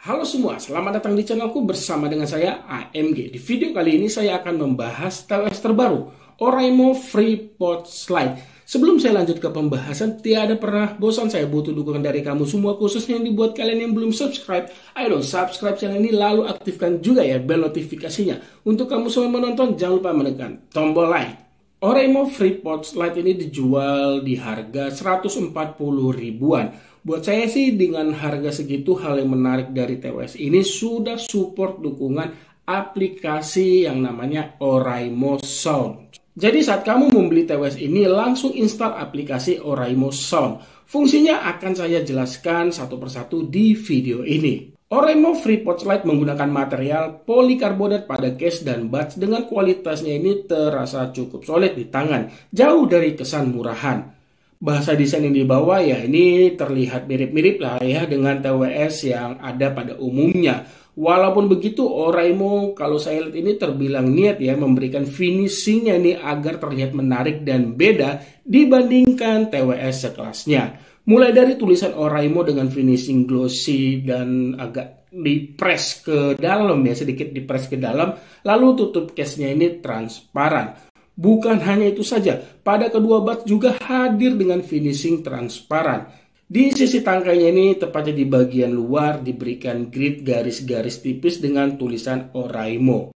Halo semua, selamat datang di channelku bersama dengan saya AMG. Di video kali ini saya akan membahas TWS terbaru, Oraimo FreePod Slide. Sebelum saya lanjut ke pembahasan, tiada pernah bosan saya butuh dukungan dari kamu semua, khususnya yang dibuat kalian yang belum subscribe. Ayo dong subscribe channel ini, lalu aktifkan juga ya bel notifikasinya. Untuk kamu semua menonton, jangan lupa menekan tombol like. Oraimo FreePod Slide ini dijual di harga 140 ribuan. Buat saya sih dengan harga segitu, hal yang menarik dari TWS ini sudah support dukungan aplikasi yang namanya Oraimo Sound. Jadi saat kamu membeli TWS ini, langsung install aplikasi Oraimo Sound. Fungsinya akan saya jelaskan satu persatu di video ini. Oraimo FreePod Slide menggunakan material polikarbonat pada case dan buds dengan kualitasnya ini terasa cukup solid di tangan, jauh dari kesan murahan. Bahasa desain yang dibawa ya ini terlihat mirip-mirip lah ya dengan TWS yang ada pada umumnya. Walaupun begitu, Oraimo kalau saya lihat ini terbilang niat ya memberikan finishingnya ini agar terlihat menarik dan beda dibandingkan TWS sekelasnya. Mulai dari tulisan Oraimo dengan finishing glossy dan agak dipres ke dalam ya, sedikit dipres ke dalam, lalu tutup case-nya ini transparan. Bukan hanya itu saja, pada kedua buds juga hadir dengan finishing transparan. Di sisi tangkainya ini, tepatnya di bagian luar, diberikan grid garis-garis tipis dengan tulisan Oraimo.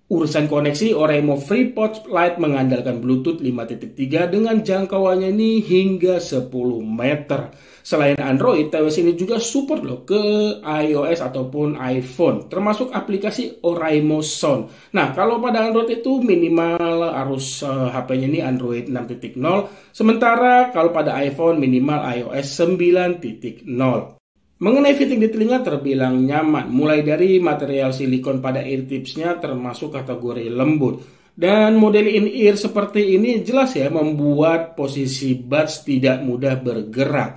Urusan koneksi, Oraimo FreePod Slide mengandalkan Bluetooth 5.3 dengan jangkauannya ini hingga 10 meter. Selain Android, TWS ini juga support loh ke iOS ataupun iPhone, termasuk aplikasi Oraimo Sound. Nah, kalau pada Android itu minimal harus HP-nya ini Android 6.0, sementara kalau pada iPhone minimal iOS 9.0. Mengenai fitting di telinga terbilang nyaman, mulai dari material silikon pada ear tipsnya termasuk kategori lembut. Dan model in-ear seperti ini jelas ya membuat posisi buds tidak mudah bergerak.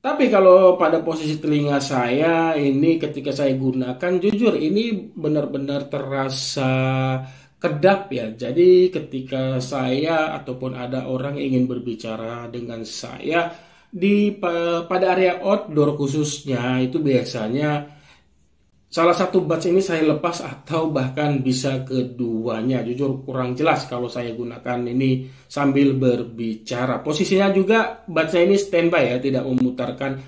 Tapi kalau pada posisi telinga saya ini ketika saya gunakan, jujur ini benar-benar terasa kedap ya. Jadi ketika saya ataupun ada orang yang ingin berbicara dengan saya, pada area outdoor khususnya itu biasanya salah satu buds ini saya lepas atau bahkan bisa keduanya. Jujur kurang jelas kalau saya gunakan ini sambil berbicara. Posisinya juga budsnya ini standby ya, tidak memutarkan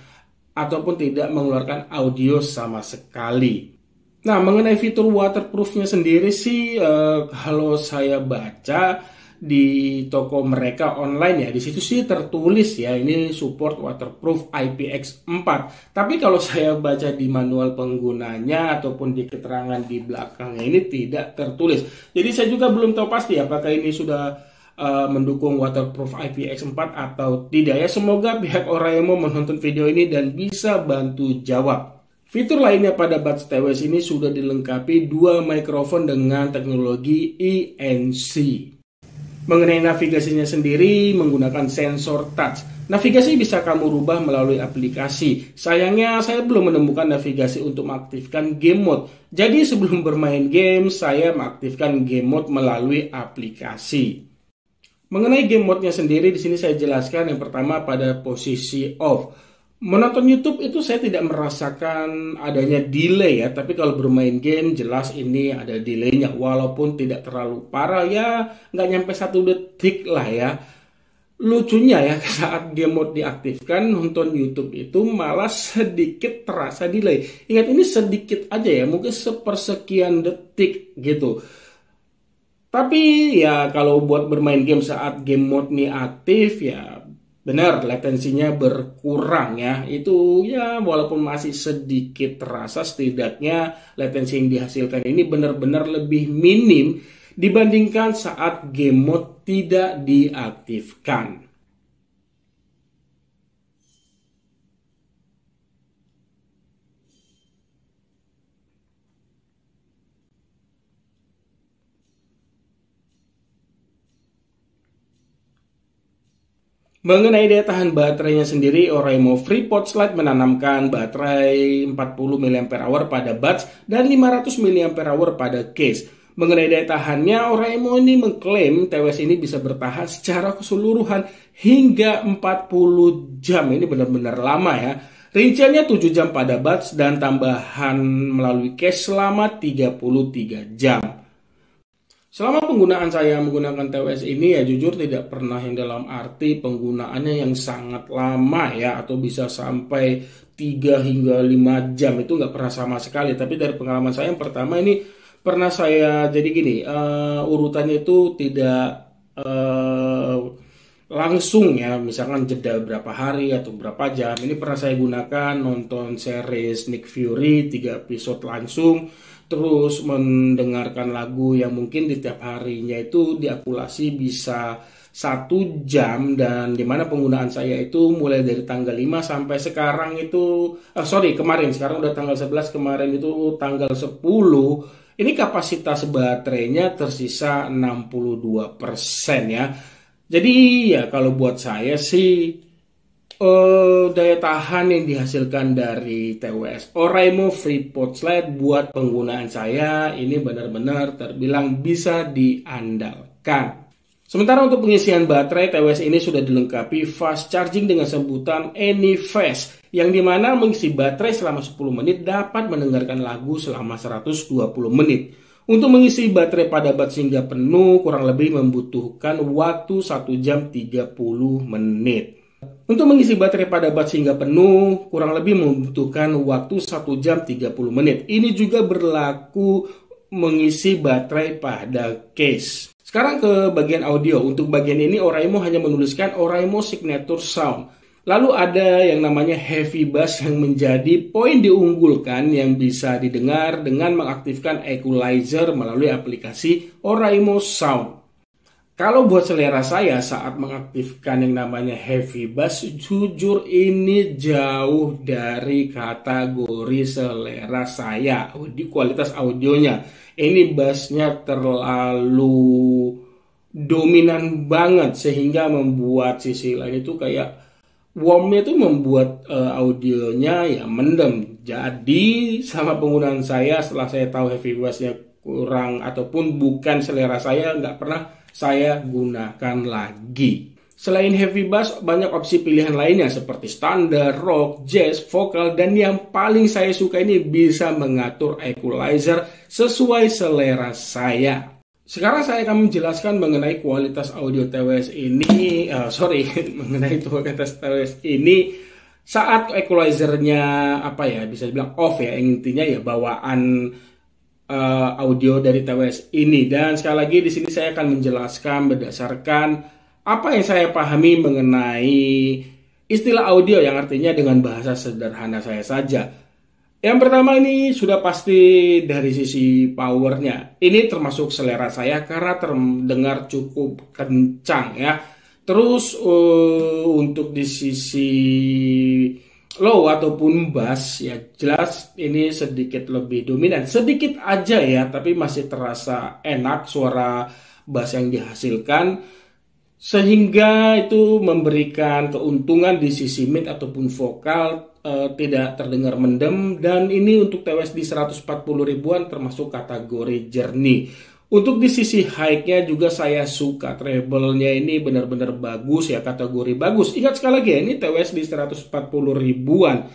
ataupun tidak mengeluarkan audio sama sekali. Nah, mengenai fitur waterproofnya sendiri sih kalau saya baca di toko mereka online ya, di situ sih tertulis ya ini support waterproof IPX4. Tapi kalau saya baca di manual penggunanya ataupun di keterangan di belakangnya ini tidak tertulis. Jadi saya juga belum tahu pasti apakah ini sudah mendukung waterproof IPX4 atau tidak ya. Semoga pihak Oraimo menonton video ini dan bisa bantu jawab. Fitur lainnya pada buds TWS ini sudah dilengkapi dua mikrofon dengan teknologi ENC. Mengenai navigasinya sendiri menggunakan sensor touch. Navigasi bisa kamu rubah melalui aplikasi. Sayangnya saya belum menemukan navigasi untuk mengaktifkan game mode. Jadi sebelum bermain game saya mengaktifkan game mode melalui aplikasi. Mengenai game mode-nya sendiri di sini saya jelaskan yang pertama pada posisi off. Menonton YouTube itu saya tidak merasakan adanya delay ya, tapi kalau bermain game jelas ini ada delaynya, walaupun tidak terlalu parah ya, nggak nyampe 1 detik lah ya. Lucunya ya saat game mode diaktifkan nonton YouTube itu malah sedikit terasa delay. Ingat ini sedikit aja ya, mungkin sepersekian detik gitu. Tapi ya kalau buat bermain game saat game mode ini aktif ya benar, latensinya berkurang ya. Itu ya walaupun masih sedikit terasa, setidaknya latensi yang dihasilkan ini benar-benar lebih minim dibandingkan saat game mode tidak diaktifkan. Mengenai daya tahan baterainya sendiri, Oraimo FreePod Slide menanamkan baterai 40 mAh pada buds dan 500 mAh pada case. Mengenai daya tahannya, Oraimo ini mengklaim TWS ini bisa bertahan secara keseluruhan hingga 40 jam. Ini benar-benar lama ya. Rinciannya 7 jam pada buds dan tambahan melalui cache selama 33 jam. Selama penggunaan saya menggunakan TWS ini ya jujur tidak pernah yang dalam arti penggunaannya yang sangat lama ya, atau bisa sampai 3 hingga 5 jam, itu nggak pernah sama sekali. Tapi dari pengalaman saya yang pertama ini pernah saya, jadi gini, urutannya itu tidak langsung ya, misalkan jeda berapa hari atau berapa jam. Ini pernah saya gunakan nonton series Nick Fury 3 episode langsung, terus mendengarkan lagu yang mungkin di tiap harinya itu diakumulasi bisa 1 jam, dan dimana penggunaan saya itu mulai dari tanggal 5 sampai sekarang itu kemarin, sekarang udah tanggal 11, kemarin itu tanggal 10, ini kapasitas baterainya tersisa 62% ya. Jadi ya kalau buat saya sih daya tahan yang dihasilkan dari TWS Oraimo FreePods Lite buat penggunaan saya ini benar-benar terbilang bisa diandalkan. Sementara untuk pengisian baterai, TWS ini sudah dilengkapi fast charging dengan sebutan AnyFast, yang dimana mengisi baterai selama 10 menit dapat mendengarkan lagu selama 120 menit. Untuk mengisi baterai pada buds hingga penuh kurang lebih membutuhkan waktu 1 jam 30 menit. Untuk mengisi baterai pada buds hingga penuh kurang lebih membutuhkan waktu 1 jam 30 menit. Ini juga berlaku mengisi baterai pada case. Sekarang ke bagian audio. Untuk bagian ini Oraimo hanya menuliskan Oraimo Signature Sound. Lalu ada yang namanya heavy bass yang menjadi poin diunggulkan yang bisa didengar dengan mengaktifkan equalizer melalui aplikasi Oraimo Sound. Kalau buat selera saya saat mengaktifkan yang namanya heavy bass, jujur ini jauh dari kategori selera saya di kualitas audionya. Ini bassnya terlalu dominan banget sehingga membuat sisi lain itu kayak warmnya itu membuat audionya ya mendem. Jadi sama penggunaan saya setelah saya tahu heavy bassnya kurang ataupun bukan selera saya, nggak pernah saya gunakan lagi. Selain heavy bass, banyak opsi pilihan lainnya seperti standar, rock, jazz, vokal, dan yang paling saya suka ini bisa mengatur equalizer sesuai selera saya. Sekarang saya akan menjelaskan mengenai kualitas audio TWS ini, mengenai kualitas TWS ini saat equalizernya bisa dibilang off ya, intinya ya bawaan audio dari TWS ini. Dan sekali lagi di sini saya akan menjelaskan berdasarkan apa yang saya pahami mengenai istilah audio yang artinya dengan bahasa sederhana saya saja. Yang pertama ini sudah pasti dari sisi powernya. Ini termasuk selera saya karena terdengar cukup kencang ya. Terus untuk di sisi low ataupun bass ya jelas ini sedikit lebih dominan. Sedikit aja ya, tapi masih terasa enak suara bass yang dihasilkan. Sehingga itu memberikan keuntungan di sisi mid ataupun vokal tidak terdengar mendem, dan ini untuk TWS di 140 ribuan termasuk kategori jernih. Untuk di sisi high-nya juga saya suka, treble-nya ini benar-benar bagus ya, kategori bagus. Ingat sekali lagi ya, ini TWS di 140 ribuan.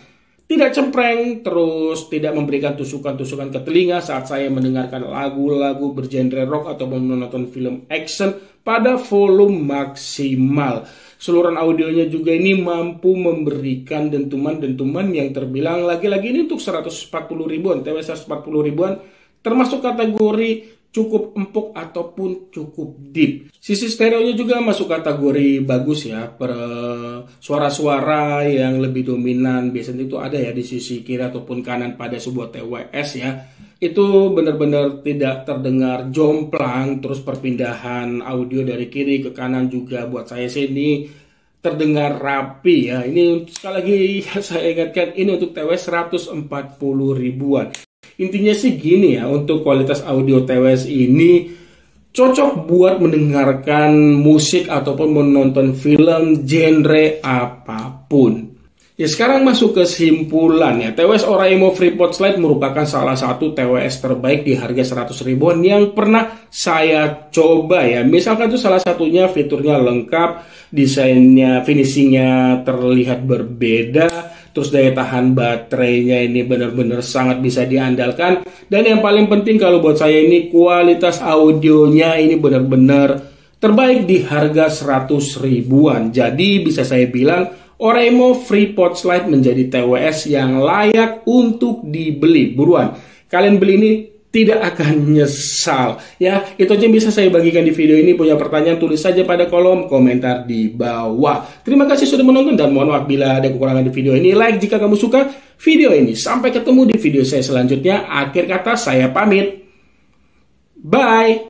Tidak cempreng, terus tidak memberikan tusukan-tusukan ke telinga saat saya mendengarkan lagu-lagu bergenre rock atau menonton film action pada volume maksimal. Seluruhan audionya juga ini mampu memberikan dentuman-dentuman yang terbilang lagi-lagi ini untuk 140 ribuan, TWS 140 ribuan termasuk kategori cukup empuk ataupun cukup deep. Sisi stereonya juga masuk kategori bagus ya. Suara-suara yang lebih dominan biasanya itu ada ya di sisi kiri ataupun kanan pada sebuah TWS ya. Itu benar-benar tidak terdengar jomplang, terus perpindahan audio dari kiri ke kanan juga buat saya sini terdengar rapi ya. Ini sekali lagi saya ingatkan ini untuk TWS 140 ribuan. Intinya sih gini ya, untuk kualitas audio TWS ini cocok buat mendengarkan musik ataupun menonton film genre apapun. Ya, sekarang masuk kesimpulan ya. TWS Oraimo FreePod Slide merupakan salah satu TWS terbaik di harga 100 ribuan yang pernah saya coba ya. Misalkan itu salah satunya fiturnya lengkap, desainnya, finishingnya terlihat berbeda, terus daya tahan baterainya ini benar-benar sangat bisa diandalkan, dan yang paling penting kalau buat saya ini kualitas audionya ini benar-benar terbaik di harga 100 ribuan. Jadi bisa saya bilang Oraimo FreePod Slide menjadi TWS yang layak untuk dibeli. Buruan, kalian beli ini tidak akan nyesal. Ya, itu aja yang bisa saya bagikan di video ini. Punya pertanyaan, tulis saja pada kolom komentar di bawah. Terima kasih sudah menonton dan mohon maaf bila ada kekurangan di video ini. Like jika kamu suka video ini. Sampai ketemu di video saya selanjutnya. Akhir kata saya pamit. Bye.